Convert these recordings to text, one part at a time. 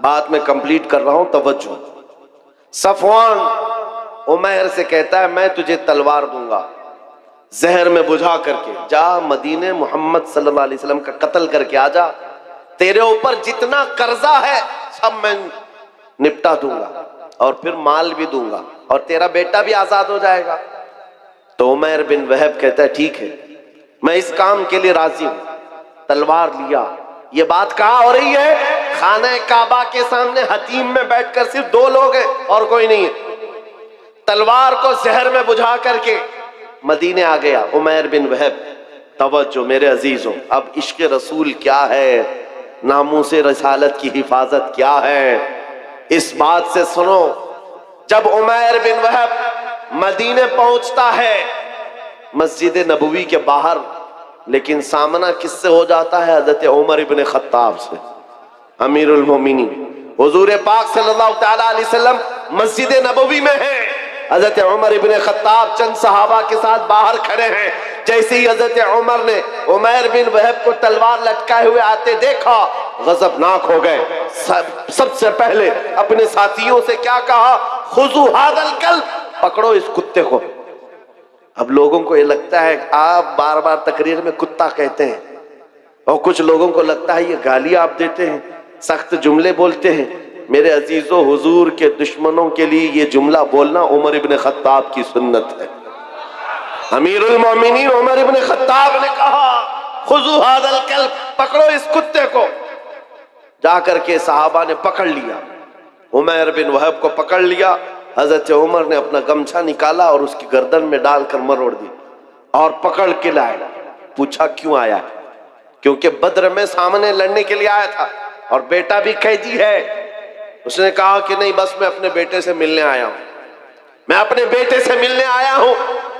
بات میں کمپلیٹ کر رہا ہوں، توجہ۔ صفوان عمیر سے کہتا ہے میں تجھے تلوار دوں گا زہر میں بجھا کر کے، جا مدینے محمد صلی اللہ علیہ وسلم کا قتل کر کے آ جا، تیرے اوپر جتنا قرضہ ہے سب میں نپٹا دوں گا اور پھر مال بھی دوں گا اور تیرا بیٹا بھی آزاد ہو جائے گا۔ تو عمیر بن وہب کہتا ہے ٹھیک ہے، میں اس کام کے لیے راضی ہوں۔ تلوار لیا۔ یہ بات کہاں ہو رہی ہے؟ خانہ کعبہ کے سامنے حتیم میں بیٹھ کر صرف دو لوگ ہیں اور کوئی نہیں ہے۔ تلوار کو زہر میں بجھا کر کے مدینے آ گیا عمیر بن وہب۔ توجہ میرے عزیزوں، اب عشق رسول کیا ہے، ناموس رسالت کی حفاظت کیا ہے، اس بات سے سنو۔ جب عمیر بن وہب مدینے پہنچتا ہے مسجد نبوی کے باہر، لیکن سامنا کس سے ہو جاتا ہے؟ حضرت عمر ابن خطاب سے، امیر المومنین۔ حضور پاک صلی اللہ تعالیٰ علیہ وسلم مسجد نبوی میں ہیں، حضرت عمر ابن خطاب چند صحابہ کے ساتھ باہر کھڑے ہیں۔ جیسے ہی حضرت عمر نے عمیر بن وہب کو تلوار لٹکائے ہوئے آتے دیکھا، غضبناک ہو گئے۔ سب سے پہلے اپنے ساتھیوں سے کیا کہا؟ خذوا ھذا الکلب، پکڑو اس کتے کو۔ اب لوگوں کو یہ لگتا ہے آپ بار بار تقریر میں کتا کہتے ہیں، اور کچھ لوگوں کو لگتا ہے یہ گالی آپ دیتے ہیں، سخت جملے بولتے ہیں۔ میرے عزیزو، حضور کے دشمنوں کے لیے یہ جملہ بولنا عمر ابن خطاب کی سنت ہے۔ امیر المومنین عمر ابن خطاب نے کہا خذوا ھذا الکلب، پکڑو اس کتے کو۔ جا کر کے صحابہ نے پکڑ لیا، عمیر بن وہب کو پکڑ لیا۔ حضرت عمر نے اپنا گمچھا نکالا اور اس کی گردن میں ڈال کر مروڑ دی اور پکڑ کے لائے۔ پوچھا کیوں آیا ہے؟ کیونکہ بدر میں سامنے لڑنے کے لیے آیا تھا اور بیٹا بھی قیدی ہے۔ اس نے کہا کہ نہیں، بس میں اپنے بیٹے سے ملنے آیا ہوں، میں اپنے بیٹے سے ملنے آیا ہوں،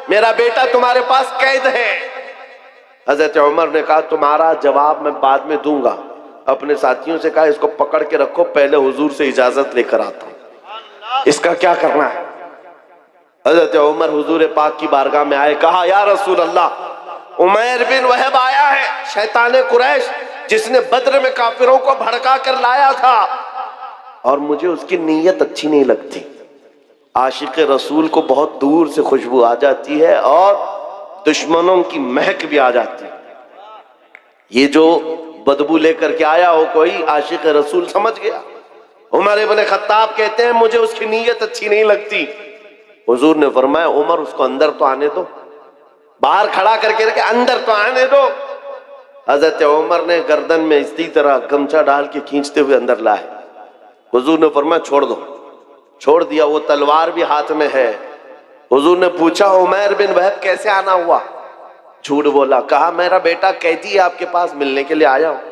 میرا بیٹا تمہارے پاس قید ہے۔ حضرت عمر نے کہا تمہارا جواب میں بعد میں دوں گا۔ اپنے ساتھیوں سے کہا اس کو پکڑ کے رکھو، پہلے حضور سے اجازت لے کر آتا ہوں، اس کا کیا کرنا ہے۔ حضرت عمر حضور پاک کی بارگاہ میں آئے، کہا یا رسول اللہ، عمیر بن وہب آیا ہے، شیطان قریش جس نے بدر میں کافروں کو بھڑکا کر لایا تھا، اور مجھے اس کی نیت اچھی نہیں لگتی۔ عاشق رسول کو بہت دور سے خوشبو آ جاتی ہے اور دشمنوں کی مہک بھی آ جاتی ہے۔ یہ جو بدبو لے کر کے آیا ہو کوئی، عاشق رسول سمجھ گیا۔ عمر ابن خطاب کہتے ہیں مجھے اس کی نیت اچھی نہیں لگتی۔ حضور نے فرمایا عمر اس کو اندر تو آنے دو، باہر کھڑا کر کے رکھے، اندر تو آنے دو۔ حضرت عمر نے گردن میں اسی طرح گمچھا ڈال کے کھینچتے ہوئے اندر لائے۔ حضور نے فرمایا چھوڑ دو، چھوڑ دیا۔ وہ تلوار بھی ہاتھ میں ہے۔ حضور نے پوچھا عمیر بن وہب کیسے آنا ہوا؟ جھوٹ بولا، کہا میرا بیٹا قیدی ہے، آپ کے پاس ملنے کے لیے آیا ہوں۔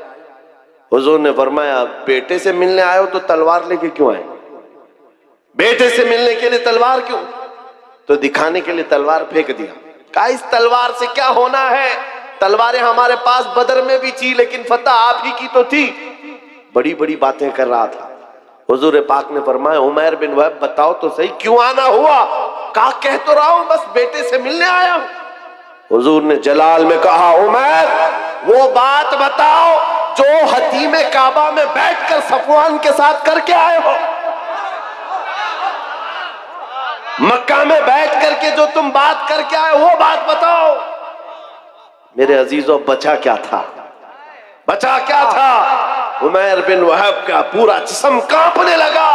حضور نے فرمایا بیٹے سے ملنے آئے ہو تو تلوار لے کے کیوں آئے؟ بیٹے سے ملنے کے لیے تلوار کیوں؟ تو دکھانے کے لیے تلوار پھینک دیا۔ کہا اس تلوار سے کیا ہونا ہے؟ تلواریں ہمارے پاس بدر میں بھی تھی، لیکن فتح آپ ہی کی تو تھی۔ بڑی بڑی باتیں کر رہا تھا۔ حضور پاک نے فرمایا عمیر بن وہب بتاؤ تو صحیح کیوں آنا ہوا؟ کہا کہہ تو رہا ہوں بس بیٹے سے ملنے آیا ہوں۔ حضور نے جلال میں کہا عمیر وہ بات بتاؤ جو حتیم کعبہ میں بیٹھ کر صفوان کے ساتھ کر کے آئے ہو، مکہ میں بیٹھ کر کے جو تم بات کر کے آئے وہ بات بتاؤ۔ میرے عزیزو بچا کیا تھا؟ بچا کیا تھا؟ عمیر بن وہب کا پورا جسم کانپنے لگا۔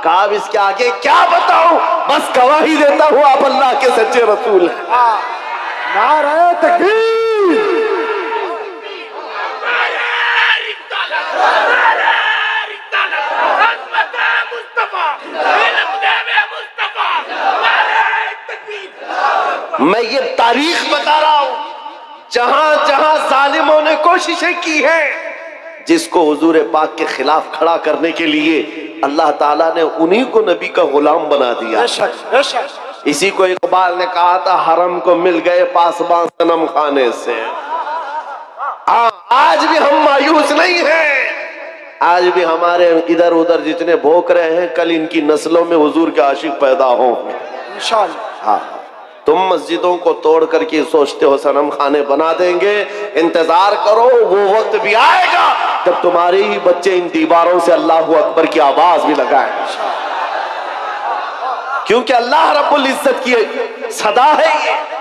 کہا اب اس کے آگے کیا بتاؤں، بس گواہی دیتا ہوں آپ اللہ کے سچے رسول ہیں۔ نعرہ تکبیر، میں یہ تاریخ بتا رہا ہوں، جہاں جہاں ظالموں نے کوششیں کی ہیں، جس کو حضور پاک کے خلاف کھڑا کرنے کے لیے اللہ تعالیٰ نے انہی کو نبی کا غلام بنا دیا۔ اسی کو اقبال نے کہا تھا حرم کو مل گئے پاسباں صنم خانے سے۔ آج بھی ہم مایوس نہیں ہیں، آج بھی ہمارے ادھر ادھر جتنے بھوک رہے ہیں، کل ان کی نسلوں میں حضور کے عاشق پیدا ہوں۔ انشاءاللہ۔ ہاں تم مسجدوں کو توڑ کر کے سوچتے ہو صنم خانے بنا دیں گے، انتظار کرو، وہ وقت بھی آئے گا جب تمہارے ہی بچے ان دیواروں سے اللہ اکبر کی آواز بھی لگائیں، کیونکہ اللہ رب العزت کی صدا ہے یہ،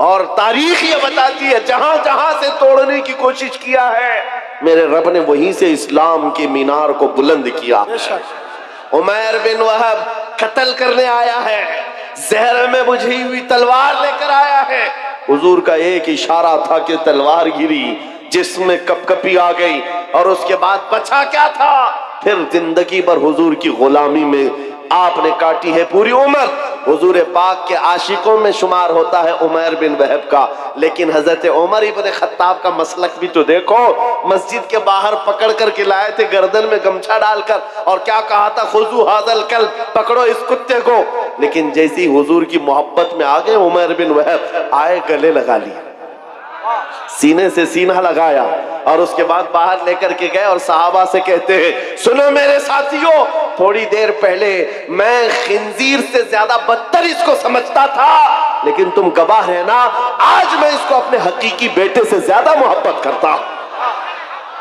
اور تاریخ یہ بتاتی ہے جہاں جہاں سے توڑنے کی کوشش کیا ہے میرے رب نے وہیں سے اسلام کے مینار کو بلند کیا۔ عمیر بن وہب قتل کرنے آیا ہے، زہر میں بجھی ہوئی تلوار لے کر آیا ہے، حضور کا ایک اشارہ تھا کہ تلوار گری، جس میں کپ کپی آ گئی، اور اس کے بعد بچا کیا تھا؟ پھر زندگی بھر حضور کی غلامی میں آپ نے کاٹی ہے پوری عمر۔ حضور پاک کے عاشقوں میں شمار ہوتا ہے عمیر بن وہب کا، لیکن حضرت عمر ابن خطاب کا مسلک بھی تو دیکھو، مسجد کے باہر پکڑ کر کے لائے تھے گردن میں گمچھا ڈال کر، اور کیا کہا تھا؟ خذو ھذا الکلب، پکڑو اس کتے کو۔ لیکن جیسی حضور کی محبت میں آگے عمیر بن وہب آئے، گلے لگا لیا، سینے سے سینہ لگایا، اور اس کے بعد باہر لے کر کے گئے، اور صحابہ سے کہتے ہیں سنو میرے ساتھیوں، تھوڑی دیر پہلے میں خنزیر سے زیادہ بدتر اس کو سمجھتا تھا، لیکن تم گواہ ہے نا، آج میں اس کو اپنے حقیقی بیٹے سے زیادہ محبت کرتا ہوں،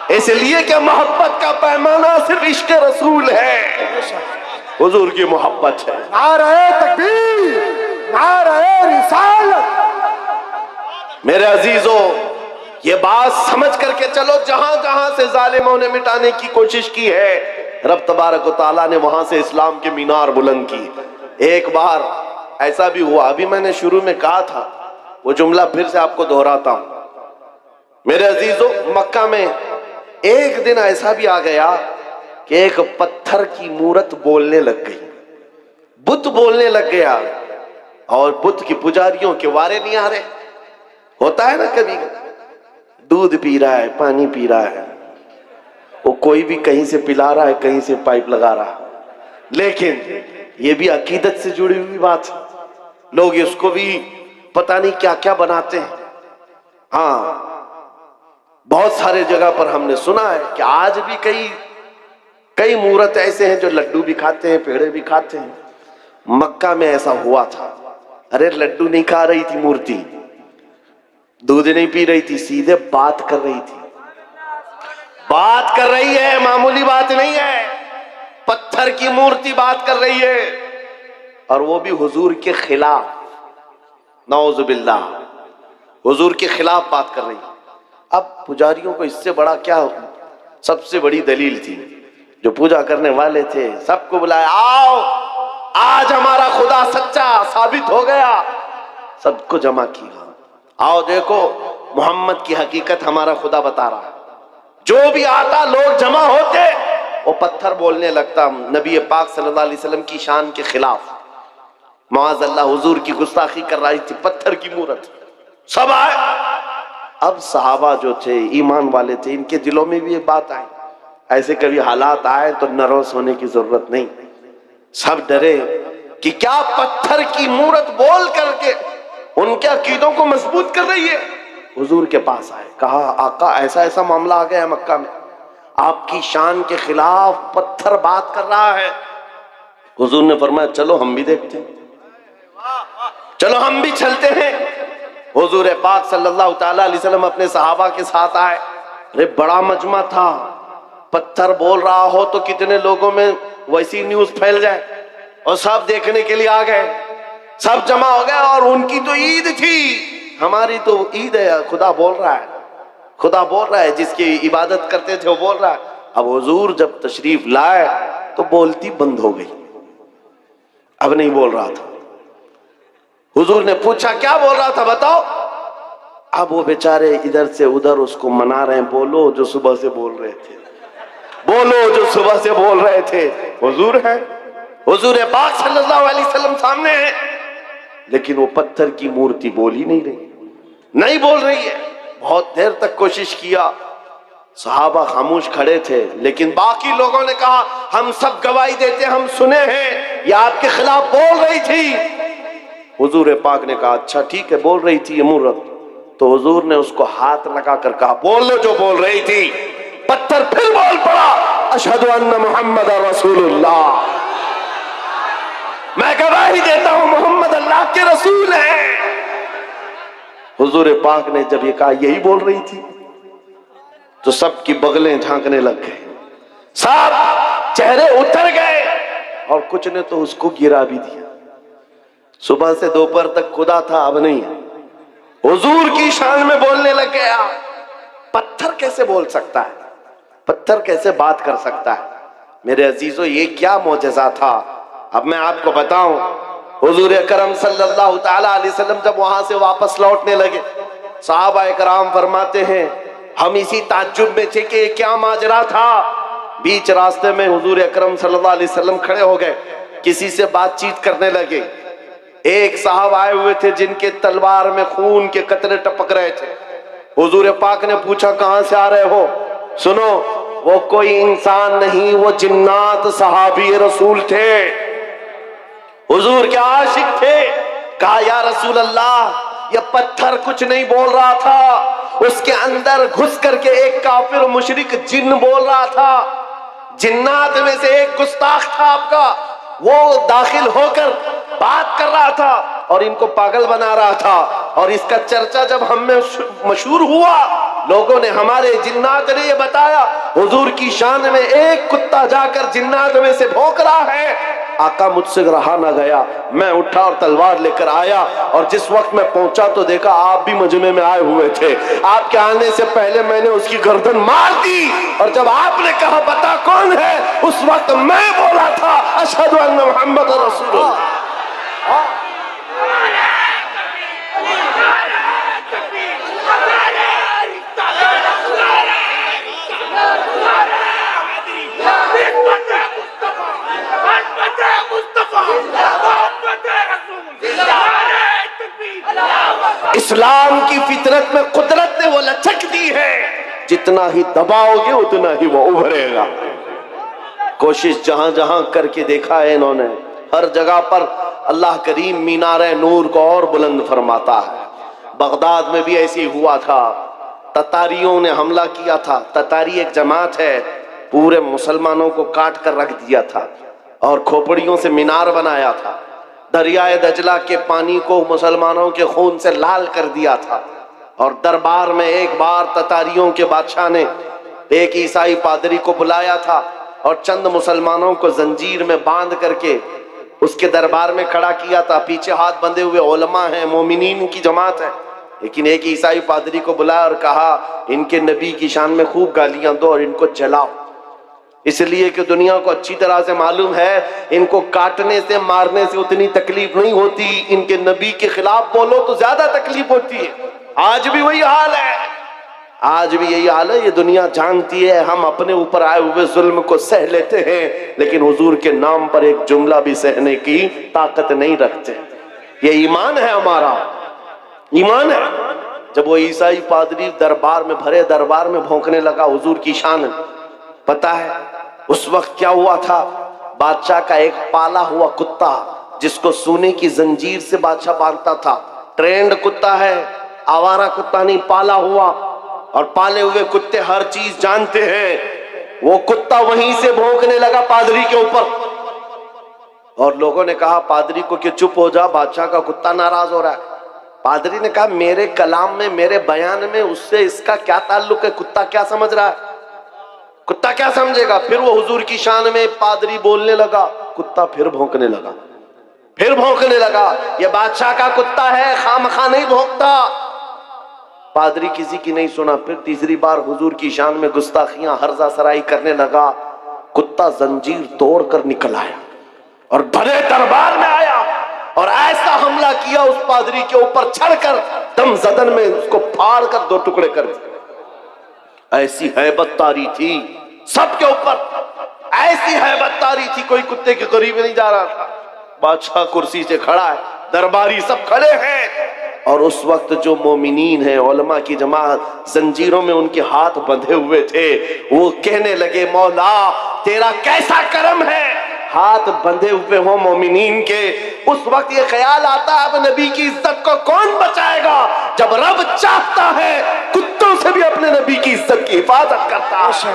اس لیے کہ محبت کا پیمانہ صرف عشق رسول ہے، حضور کی محبت ہے۔ نعرہ تکبیر، نعرہ رسالت۔ میرے عزیزوں، یہ بات سمجھ کر کے چلو، جہاں جہاں سے ظالموں نے مٹانے کی کوشش کی ہے، رب تبارک و تعالیٰ نے وہاں سے اسلام کے مینار بلند کی۔ ایک بار ایسا بھی ہوا، ابھی میں نے شروع میں کہا تھا، وہ جملہ پھر سے آپ کو دہراتا ہوں۔ میرے عزیزوں، مکہ میں ایک دن ایسا بھی آ گیا کہ ایک پتھر کی مورت بولنے لگ گئی، بت بولنے لگ گیا، اور بت کی پجاریوں کے وارے نہیں آ رہے۔ ہوتا ہے نا کبھی دودھ پی رہا ہے، پانی پی رہا ہے، وہ کوئی بھی کہیں سے پلا رہا ہے، کہیں سے پائپ لگا رہا ہے، لیکن یہ بھی عقیدت سے جڑی ہوئی بات ہے، لوگ اس کو بھی پتہ نہیں کیا کیا بناتے ہیں۔ ہاں، بہت سارے جگہ پر ہم نے سنا ہے کہ آج بھی کئی مورت ایسے ہیں جو لڈو بھی کھاتے ہیں، پیڑے بھی کھاتے ہیں۔ مکہ میں ایسا ہوا تھا، ارے لڈو نہیں کھا رہی تھی مورتی، دودھ نہیں پی رہی تھی، سیدھے بات کر رہی تھی، بات کر رہی ہے، معمولی بات نہیں ہے، پتھر کی مورتی بات کر رہی ہے، اور وہ بھی حضور کے خلاف، نعوذ باللہ، حضور کے خلاف بات کر رہی ہے۔ اب پجاریوں کو اس سے بڑا کیا، سب سے بڑی دلیل تھی، جو پوجا کرنے والے تھے سب کو بلایا، آؤ آج ہمارا خدا سچا ثابت ہو گیا، سب کو جمع کیا، آؤ دیکھو محمد کی حقیقت ہمارا خدا بتا رہا ہے۔ جو بھی آتا لوگ جمع ہوتے، وہ پتھر بولنے لگتا، نبی پاک صلی اللہ علیہ وسلم کی شان کے خلاف، معاذ اللہ حضور کی گستاخی کر رہی تھی، پتھر کی مورت، سب آئے۔ اب صحابہ جو تھے، ایمان والے تھے، ان کے دلوں میں بھی یہ بات آئی، ایسے کبھی حالات آئے تو نروس ہونے کی ضرورت نہیں، سب ڈرے کہ کیا پتھر کی مورت بول کر کے ان کے عقیدوں کو مضبوط کر رہی ہے۔ حضور کے پاس آئے، کہا آقا ایسا ایسا معاملہ آ گیا ہے مکہ میں، آپ کی شان کے خلاف پتھر بات کر رہا ہے۔ حضور نے فرمایا چلو ہم بھی دیکھتے ہیں، چلو ہم بھی چلتے ہیں۔ حضور پاک صلی اللہ تعالیٰ علیہ وسلم اپنے صحابہ کے ساتھ آئے، ارے بڑا مجمع تھا، پتھر بول رہا ہو تو کتنے لوگوں میں ویسی نیوز پھیل جائے، اور سب دیکھنے کے لیے آ گئے، سب جمع ہو گئے، اور ان کی تو عید تھی، ہماری تو عید ہے، خدا بول رہا ہے، خدا بول رہا ہے، جس کی عبادت کرتے تھے وہ بول رہا ہے۔ اب حضور جب تشریف لائے تو بولتی بند ہو گئی، اب نہیں بول رہا تھا۔ حضور نے پوچھا کیا بول رہا تھا بتاؤ؟ اب وہ بیچارے ادھر سے ادھر اس کو منا رہے ہیں، بولو جو صبح سے بول رہے تھے، بولو جو صبح سے بول رہے تھے۔ حضور ہے، حضور پاک صلی اللہ علیہ وسلم سامنے ہے، لیکن وہ پتھر کی مورتی بول ہی نہیں رہی، نہیں بول رہی ہے۔ بہت دیر تک کوشش کیا، صحابہ خاموش کھڑے تھے، لیکن باقی لوگوں نے کہا ہم سب گواہی دیتے، ہم سنے ہیں یہ آپ کے خلاف بول رہی تھی۔ حضور پاک نے کہا اچھا ٹھیک ہے، بول رہی تھی یہ مورت، تو حضور نے اس کو ہاتھ لگا کر کہا بول لو جو بول رہی تھی۔ پتھر پھر بول پڑا، اشہد ان محمد رسول اللہ۔ میں گواہی دیتا ہوں محمد اللہ کے رسول ہیں۔ حضور پاک نے جب یہ کہا یہی بول رہی تھی تو سب کی بغلیں جھانکنے لگ گئے، سب چہرے اتر گئے، اور کچھ نے تو اس کو گرا بھی دیا۔ صبح سے دوپہر تک خدا تھا، اب نہیں ہے، حضور کی شان میں بولنے لگ گیا۔ پتھر کیسے بول سکتا ہے؟ پتھر کیسے بات کر سکتا ہے؟ میرے عزیزو، یہ کیا معجزہ تھا؟ اب میں آپ کو بتاؤں، حضور اکرم صلی اللہ تعالی علیہ وسلم جب وہاں سے واپس لوٹنے لگے، صحابہ کرام فرماتے ہیں ہم اسی تعجب میں تھے کہ یہ کیا ماجرا تھا۔ بیچ راستے میں حضور اکرم صلی اللہ علیہ وسلم کھڑے ہو گئے، کسی سے بات چیت کرنے لگے۔ ایک صاحب آئے ہوئے تھے جن کے تلوار میں خون کے قطرے ٹپک رہے تھے۔ حضور پاک نے پوچھا کہاں سے آ رہے ہو؟ سنو، وہ کوئی انسان نہیں، وہ جنات صحابی رسول تھے، حضور کے عاشق تھے۔ کہا یا رسول اللہ، یہ پتھر کچھ نہیں بول رہا تھا، اس کے اندر گھس کر کے ایک کافر مشرک جن بول رہا تھا، جنات میں سے ایک گستاخ تھا آپ کا، وہ داخل ہو کر بات کر رہا تھا اور ان کو پاگل بنا رہا تھا۔ اور اس کا چرچا جب ہم میں مشہور ہوا، لوگوں نے، ہمارے جنات نے یہ بتایا حضور کی شان میں ایک کتا جا کر جنات میں سے بھونک رہا ہے۔ آقا مجھ سے رہا نہ گیا، میں اٹھا اور تلوار لے کر آیا، اور جس وقت میں پہنچا تو دیکھا آپ بھی مجمع میں آئے ہوئے تھے۔ آپ کے آنے سے پہلے میں نے اس کی گردن مار دی، اور جب آپ نے کہا بتا کون ہے، اس وقت میں بولا تھا اشہد ان محمد رسول اللہ۔ اسلام کی فطرت میں قدرت نے وہ لچک دی ہے، جتنا ہی دباؤ گے اتنا ہی وہ ابھرے گا۔ کوشش جہاں جہاں کر کے دیکھا ہے انہوں نے، ہر جگہ پر اللہ کریم مینار نور کو اور بلند فرماتا ہے۔ بغداد میں بھی ایسی ہوا تھا، تتاریوں نے حملہ کیا تھا۔ تتاری ایک جماعت ہے، پورے مسلمانوں کو کاٹ کر رکھ دیا تھا اور کھوپڑیوں سے مینار بنایا تھا، دریائے دجلہ کے پانی کو مسلمانوں کے خون سے لال کر دیا تھا۔ اور دربار میں ایک بار تتاریوں کے بادشاہ نے ایک عیسائی پادری کو بلایا تھا اور چند مسلمانوں کو زنجیر میں باندھ کر کے اس کے دربار میں کھڑا کیا تھا۔ پیچھے ہاتھ بندھے ہوئے علماء ہیں، مومنین کی جماعت ہے، لیکن ایک عیسائی پادری کو بلایا اور کہا ان کے نبی کی شان میں خوب گالیاں دو اور ان کو جلاؤ، اس لیے کہ دنیا کو اچھی طرح سے معلوم ہے ان کو کاٹنے سے مارنے سے اتنی تکلیف نہیں ہوتی، ان کے نبی کے خلاف بولو تو زیادہ تکلیف ہوتی ہے۔ آج بھی وہی حال ہے، آج بھی یہی حال ہے۔ یہ دنیا جانتی ہے ہم اپنے اوپر آئے ہوئے ظلم کو سہ لیتے ہیں، لیکن حضور کے نام پر ایک جملہ بھی سہنے کی طاقت نہیں رکھتے۔ یہ ایمان ہے ہمارا، ایمان ہے۔ جب وہ عیسائی پادری دربار میں، بھرے دربار میں بھونکنے لگا حضور کی شان، پتا ہے اس وقت کیا ہوا تھا؟ بادشاہ کا ایک پالا ہوا کتا، جس کو سونے کی زنجیر سے بادشاہ باندھتا تھا، ٹرینڈ کتا ہے، آوارہ کتا نہیں، پالا ہوا، اور پالے ہوئے کتے ہر چیز جانتے ہیں۔ وہ کتا وہیں سے بھونکنے لگا پادری کے اوپر، اور لوگوں نے کہا پادری کو کہ چپ ہو جا، بادشاہ کا کتا ناراض ہو رہا ہے۔ پادری نے کہا میرے کلام میں، میرے بیان میں اس سے اس کا کیا تعلق ہے؟ کتا کیا سمجھ رہا ہے؟ کتا کیا سمجھے گا؟ پھر وہ حضور کی شان میں پادری بولنے لگا، کتا پھر بھونکنے لگا، پھر بھونکنے لگا۔ یہ بادشاہ کا کتا ہے، خامخواہ نہیں بھونکتا۔ پادری کسی کی نہیں سنا، پھر تیسری بار حضور کی شان میں گستاخیاں ہرزہ سرائی کرنے لگا۔ کتا زنجیر توڑ کر نکل آیا اور بھرے دربار میں آیا اور ایسا حملہ کیا اس پادری کے اوپر، چھڑ کر دم زدن میں اس کو پھاڑ کر دو ٹکڑے کر دیا۔ ایسی ہیبت طاری تھی سب کے اوپر، ایسی ہیبت طاری تھی، کوئی کتے کے قریب نہیں جا رہا تھا۔ بادشاہ کرسی سے کھڑا ہے، درباری سب کھڑے ہیں، اور اس وقت جو مومنین ہیں، علماء کی جماعت، زنجیروں میں ان کے ہاتھ بندھے ہوئے تھے، وہ کہنے لگے مولا تیرا کیسا کرم ہے، ہاتھ بندھے ہوئے ہوں مومنین کے۔ اس وقت یہ خیال آتا ہے اب نبی کی عزت کو کون بچائے گا؟ جب رب چاہتا ہے کتوں سے بھی اپنے نبی کی عزت کی حفاظت کرتا ہے۔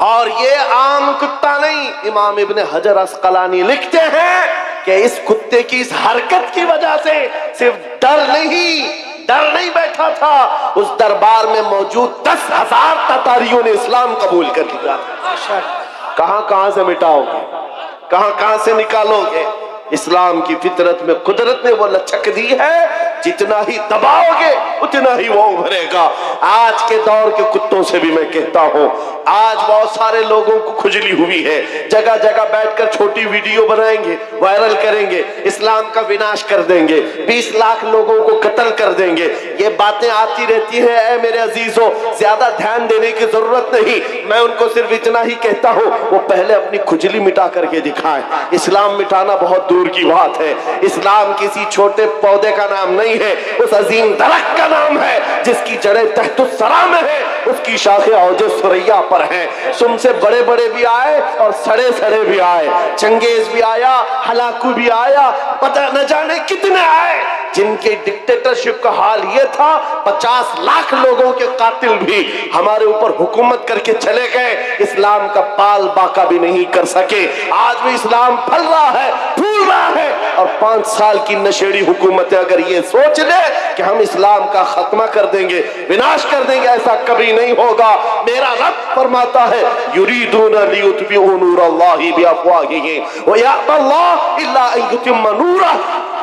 اور یہ عام کتا نہیں، امام ابن حجر اسقلانی لکھتے ہیں کہ اس کتے کی اس حرکت کی وجہ سے صرف ڈر نہیں بیٹھا تھا، اس دربار میں موجود 10,000 تاتاریوں نے اسلام قبول کر لیا تھا۔ کہاں سے مٹاؤ گے، کہاں سے نکالو گے؟ اسلام کی فطرت میں قدرت نے وہ لچک دی ہے، جتنا ہی دباؤ گے اتنا ہی وہ ابھرے گا۔ آج کے دور کے کتوں سے بھی میں کہتا ہوں، آج بہت سارے لوگوں کو کھجلی ہوئی ہے، جگہ جگہ بیٹھ کر چھوٹی ویڈیو بنائیں گے، وائرل کریں گے، اسلام کا وناش کر دیں گے، 20 لاکھ لوگوں کو قتل کر دیں گے۔ یہ باتیں آتی رہتی ہیں، اے میرے عزیزوں زیادہ دھیان دینے کی ضرورت نہیں، میں ان کو صرف اتنا ہی کہتا ہوں وہ پہلے اپنی کھجلی مٹا کر کے دکھائیں۔ اسلام مٹانا بہت دور کی بات ہے، اسلام کسی چھوٹے پودے کا نام نہیں ہے، اس عظیم درخت کا نام ہے جس کی جڑیں تحت الثری میں ہے، اس کی شاخیں اوج ثریا پر ہیں۔ تم سے بڑے بڑے بھی آئے اور سڑے سڑے بھی آئے، چنگیز بھی آیا، ہلاکو بھی آیا، پتہ نہ جانے کتنے آئے، جن کے ڈکٹیٹرشپ کا حال یہ تھا 50 لاکھ لوگوں کے قاتل بھی ہمارے اوپر حکومت کر کے چلے گئے، اسلام کا پال باقا بھی نہیں کر سکے۔ آج بھی اسلام پھل رہا ہے، پھول رہا ہے، اور 5 سال کی نشیڑی حکومتیں اگر یہ سوچ لے کہ ہم اسلام کا خاتمہ کر دیں گے، وناش کر دیں گے، ایسا کبھی نہیں ہوگا۔ میرا رب فرماتا ہے یریدون لیطفئوا نور اللہ بافواہہم ویأبی اللہ الا ان یتم نورہ۔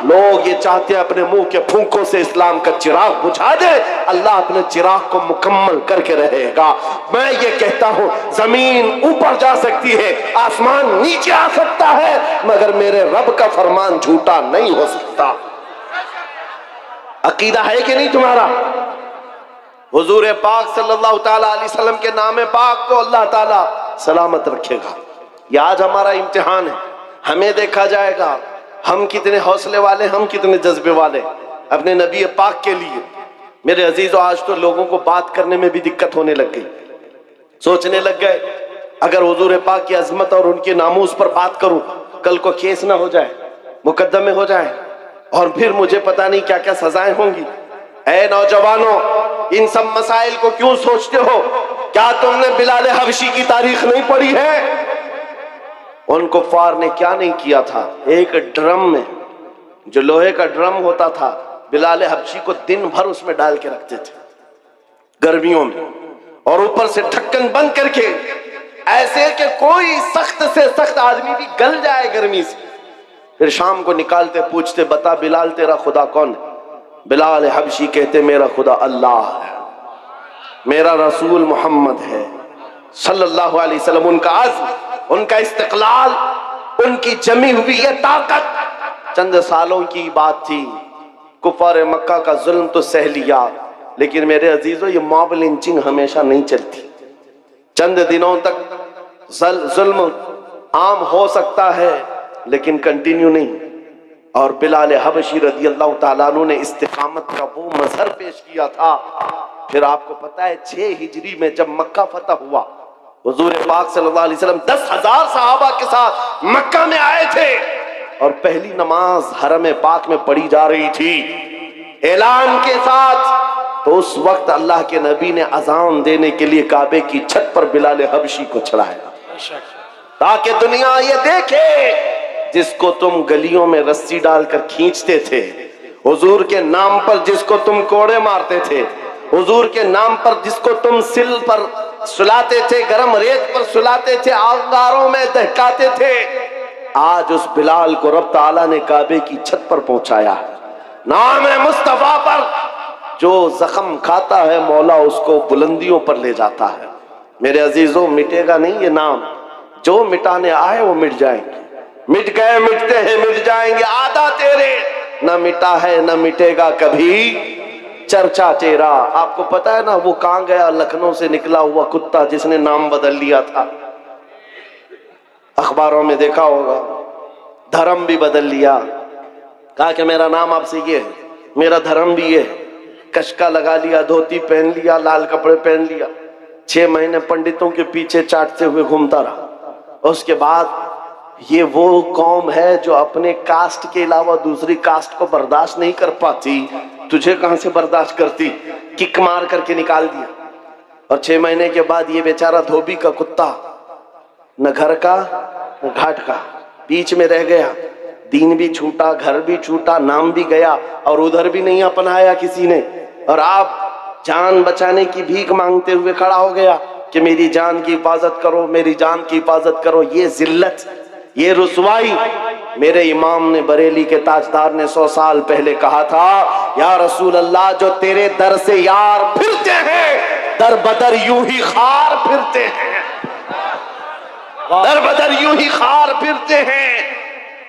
لوگ یہ چاہتے ہیں اپنے منہ کے پھونکوں سے اسلام کا چراغ بجھا دے، اللہ اپنے چراغ کو مکمل کر کے رہے گا۔ میں یہ کہتا ہوں زمین اوپر جا سکتی ہے، آسمان نیچے آ سکتا ہے، مگر میرے رب کا فرمان جھوٹا نہیں ہو سکتا۔ عقیدہ ہے کہ نہیں تمہارا؟ حضور پاک صلی اللہ تعالیٰ علیہ وسلم کے نام پاک کو اللہ تعالیٰ سلامت رکھے گا۔ یہ آج ہمارا امتحان ہے، ہمیں دیکھا جائے گا ہم کتنے حوصلے والے، ہم کتنے جذبے والے اپنے نبی پاک کے لیے۔ میرے عزیزو آج تو لوگوں کو بات کرنے میں بھی دقت ہونے لگ گئی، سوچنے لگ گئے اگر حضور پاک کی عظمت اور ان کے ناموس پر بات کروں کل کو کیس نہ ہو جائے، مقدمے ہو جائیں، اور پھر مجھے پتہ نہیں کیا کیا سزائیں ہوں گی۔ اے نوجوانوں، ان سب مسائل کو کیوں سوچتے ہو؟ کیا تم نے بلال حبشی کی تاریخ نہیں پڑھی ہے؟ ان کفار نے کیا نہیں کیا تھا؟ ایک ڈرم میں، جو لوہے کا ڈرم ہوتا تھا، بلال حبشی کو دن بھر اس میں ڈال کے رکھتے تھے گرمیوں میں، اور اوپر سے ڈھکن بند کر کے، ایسے کہ کوئی سخت سے سخت آدمی بھی گل جائے گرمی سے۔ پھر شام کو نکالتے، پوچھتے بتا بلال تیرا خدا کون ہے؟ بلال حبشی کہتے میرا خدا اللہ ہے، میرا رسول محمد ہے صلی اللہ علیہ وسلم۔ ان کا عزم، ان کا استقلال، ان کی جمی ہوئی یہ طاقت چند سالوں کی بات تھی۔ کفار مکہ کا ظلم تو سہ لیا، لیکن میرے عزیزو یہ موب لنچنگ ہمیشہ نہیں چلتی، چند دنوں تک ظلم عام ہو سکتا ہے لیکن کنٹینیو نہیں۔ اور بلال حبشی رضی اللہ تعالیٰ عنہ نے استقامت کا وہ مظہر پیش کیا تھا۔ پھر آپ کو پتہ ہے 6 ہجری میں جب مکہ فتح ہوا، حضور پاک صلی اللہ علیہ وسلم 10,000 صحابہ کے ساتھ مکہ میں آئے تھے، اور پہلی نماز حرم پاک میں پڑھی جا رہی تھی اعلان کے ساتھ۔ تو اس وقت اللہ کے نبی نے اذان دینے کے لیے کعبے کی چھت پر بلال حبشی کو چڑھایا تاکہ دنیا یہ دیکھے جس کو تم گلیوں میں رسی ڈال کر کھینچتے تھے، حضور کے نام پر جس کو تم کوڑے مارتے تھے، حضور کے نام پر جس کو تم سل پر سلاتے تھے، گرم ریت پر سلاتے تھے، آنگاروں میں دہکاتے تھے، آج اس بلال کو رب تعالیٰ نے کعبے کی چھت پر پہنچایا ہے۔ نام مصطفیٰ پر جو زخم کھاتا ہے مولا اس کو بلندیوں پر لے جاتا ہے۔ میرے عزیزوں مٹے گا نہیں یہ نام، جو مٹانے آئے وہ مٹ جائیں گے، مٹ گئے مٹتے ہیں مٹ جائیں گے، آدھا تیرے نہ مٹا ہے نہ مٹے گا کبھی چرچا تیرا۔ آپ کو پتا ہے نا وہ کہاں گیا؟ لکھنؤ سے نکلا ہوا کتا جس نے نام بدل لیا تھا، اخباروں میں دیکھا ہوگا، دھرم بھی بدل لیا، کہا کہ میرا نام آپ سے یہ ہے، میرا دھرم بھی یہ ہے، کشکا لگا لیا، دھوتی پہن لیا، لال کپڑے پہن لیا، 6 مہینے پنڈتوں کے پیچھے چاٹتے ہوئے گھومتا رہا۔ اس کے بعد یہ وہ قوم ہے جو اپنے کاسٹ کے علاوہ دوسری کاسٹ کو برداشت نہیں کر پاتی، تجھے کہاں سے برداشت کرتی؟ کک مار کر کے نکال دیا، اور 6 مہینے کے بعد یہ بیچارہ دھوبی کا کتا نہ گھر کا نہ گھاٹ کا، بیچ میں رہ گیا، دین بھی چھوٹا، گھر بھی چھوٹا، نام بھی گیا، اور ادھر بھی نہیں اپنایا کسی نے، اور آپ جان بچانے کی بھیک مانگتے ہوئے کھڑا ہو گیا کہ میری جان کی حفاظت کرو، میری جان کی حفاظت کرو۔ یہ ذلت، یہ رسوائی، میرے امام نے، بریلی کے تاجدار نے 100 سال پہلے کہا تھا، یا رسول اللہ جو تیرے در سے یار پھرتے ہیں، در بدر یوں ہی خار پھرتے ہیں، در بدر یوں ہی خار پھرتے ہیں۔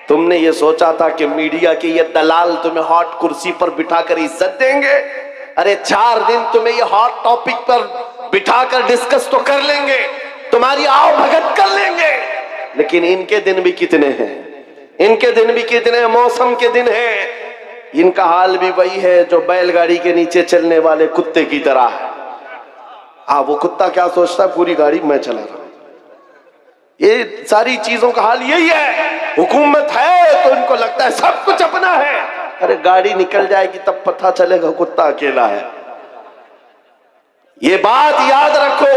تم نے یہ سوچا تھا کہ میڈیا کے یہ دلال تمہیں ہاٹ کرسی پر بٹھا کر عزت دیں گے؟ ارے 4 دن تمہیں یہ ہاٹ ٹاپک پر بٹھا کر ڈسکس تو کر لیں گے، تمہاری آؤ بھگت کر لیں گے، لیکن ان کے دن بھی کتنے ہیں، ان کے دن بھی کتنے ہیں، موسم کے دن ہیں۔ ان کا حال بھی وہی ہے جو بیل گاڑی کے نیچے چلنے والے کتے کی طرح ہے۔ وہ کتا کیا سوچتا ہے، پوری گاڑی میں چلا رہا ہوں۔ یہ ساری چیزوں کا حال یہی ہے، حکومت ہے تو ان کو لگتا ہے سب کچھ اپنا ہے، ارے گاڑی نکل جائے گی تب پتہ چلے گا کتا اکیلا ہے۔ یہ بات یاد رکھو،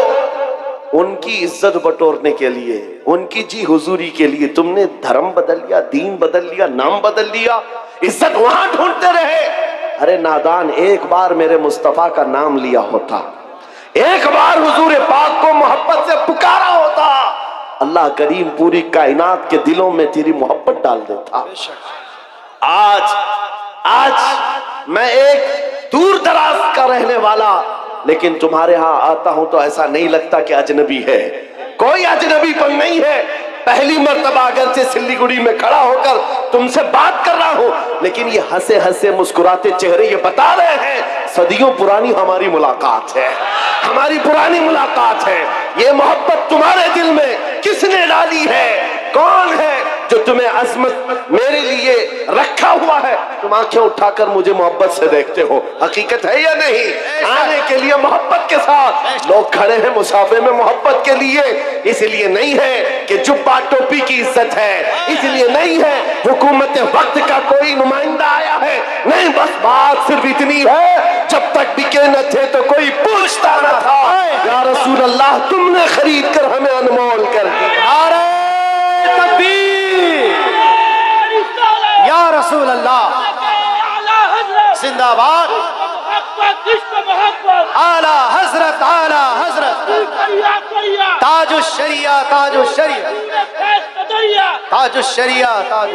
ان کی عزت بٹورنے کے لیے، ان کی جی حضوری کے لیے تم نے دھرم بدل لیا، دین بدل لیا، نام بدل لیا، عزت وہاں ڈھونڈتے رہے۔ ارے نادان، ایک بار میرے مصطفیٰ کا نام لیا ہوتا، ایک بار حضور پاک کو محبت سے پکارا ہوتا، اللہ کریم پوری کائنات کے دلوں میں تیری محبت ڈال دیتا۔ آج میں ایک دور دراز کا رہنے والا، لیکن تمہارے ہاں آتا ہوں تو ایسا نہیں لگتا کہ اجنبی ہے، کوئی اجنبی پن نہیں ہے۔ پہلی مرتبہ اگرچہ سلی گڑی میں کھڑا ہو کر تم سے بات کر رہا ہوں، لیکن یہ ہنسے ہنسے مسکراتے چہرے یہ بتا رہے ہیں صدیوں پرانی ہماری ملاقات ہے، ہماری پرانی ملاقات ہے۔ یہ محبت تمہارے دل میں کس نے ڈالی ہے؟ کون ہے جو تمہیں عظمت میرے لیے رکھا ہوا ہے؟ تم آنکھیں اٹھا کر مجھے محبت سے دیکھتے ہو، حقیقت ہے یا نہیں؟ آنے کے لیے محبت کے ساتھ لوگ کھڑے ہیں مسافے میں محبت کے لیے، اس لیے نہیں ہے کہ جبہ ٹوپی کی عزت ہے، اس لیے نہیں ہے حکومت وقت کا کوئی نمائندہ آیا ہے، نہیں، بس بات صرف اتنی ہے، جب تک بکے نہ تھے تو کوئی پوچھتا نہ تھا، یا رسول اللہ تم نے خرید کر ہمیں انمول کر دیا۔ یا رسول اللہ زندہ باد، اعلی حضرت، اعلی حضرت، تاج الشریعہ، تاج الشریعہ، تاج الشریعہ، تاج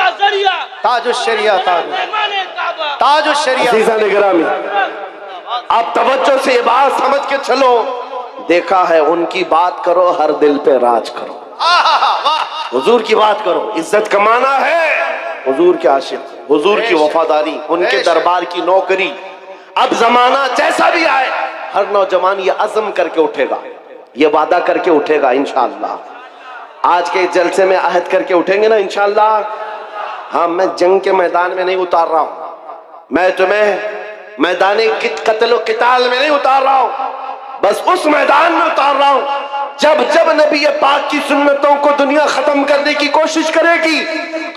الشریعہ، تاج الشریعہ، تاج الشریعہ۔ عزیزان گرامی، اب توجہ سے یہ بات سمجھ کے چلو، دیکھا ہے ان کی بات کرو ہر دل پہ راج کرو، حضور کی بات کرو، عزت کمانا ہے، حضور کے عاشق، حضور کی وفاداری، ان کے دربار کی نوکری۔ اب زمانہ جیسا بھی آئے، ہر نوجوان یہ عزم کر کے اٹھے گا، یہ وعدہ کر کے اٹھے گا انشاءاللہ۔ آج کے جلسے میں عہد کر کے اٹھیں گے نا انشاءاللہ۔ ہاں، میں جنگ کے میدان میں نہیں اتار رہا ہوں، میں تمہیں میدان قتل و قتال میں نہیں اتار رہا ہوں، بس اس میدان میں اتار رہا ہوں جب جب نبی پاک کی سنتوں کو دنیا ختم کرنے کی کوشش کرے گی،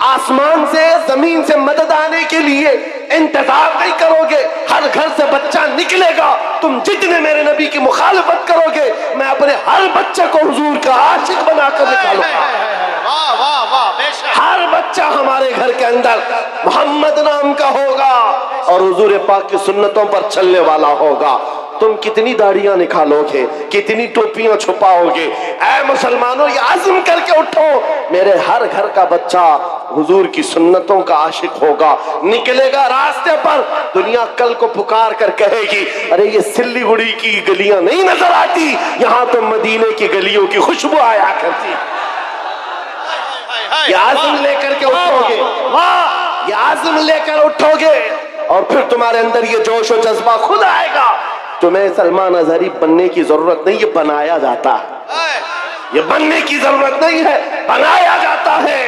آسمان سے زمین سے مدد آنے کے لیے انتظار نہیں کرو گے، ہر گھر سے بچہ نکلے گا، تم جتنے میرے نبی کی مخالفت کرو گے میں اپنے ہر بچے کو حضور کا عاشق بنا کر نکالوں گا۔ ہر بچہ ہمارے گھر کے اندر محمد نام کا ہوگا اور حضور پاک کی سنتوں پر چلنے والا ہوگا۔ تم کتنی داڑیاں نکالو گے، کتنی ٹوپیاں چھپاؤ گے، اے مسلمانوں یہ عزم کر کے اٹھو، میرے ہر گھر کا بچہ حضور کی سنتوں کا عاشق ہوگا، نکلے گا راستے پر، دنیا کل کو پکار کر کہے گی ارے یہ سلی گڑی کی گلیاں نہیں نظر آتی، یہاں تو مدینے کی گلیوں کی خوشبو آیا کرتی۔ یہ عزم لے کر کے اٹھو گے، یہ عزم لے کر اٹھو گے اور پھر تمہارے اندر یہ جوش و جذبہ خود آئے گا۔ تمہیں سلمان اظہری بننے کی ضرورت نہیں، یہ بنایا جاتا ہے، یہ بننے کی ضرورت نہیں ہے، بنایا جاتا ہے۔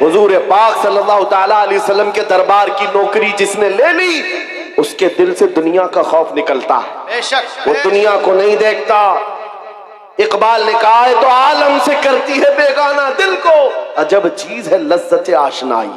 حضور پاک صلی اللہ تعالیٰ علیہ وسلم کے دربار کی نوکری جس نے لے لی، اس کے دل سے دنیا کا خوف نکلتا ہے، وہ دنیا کو نہیں دیکھتا۔ اقبال نے کہا ہے تو عالم سے کرتی ہے بیگانہ دل کو، عجب چیز ہے لذت آشنائی،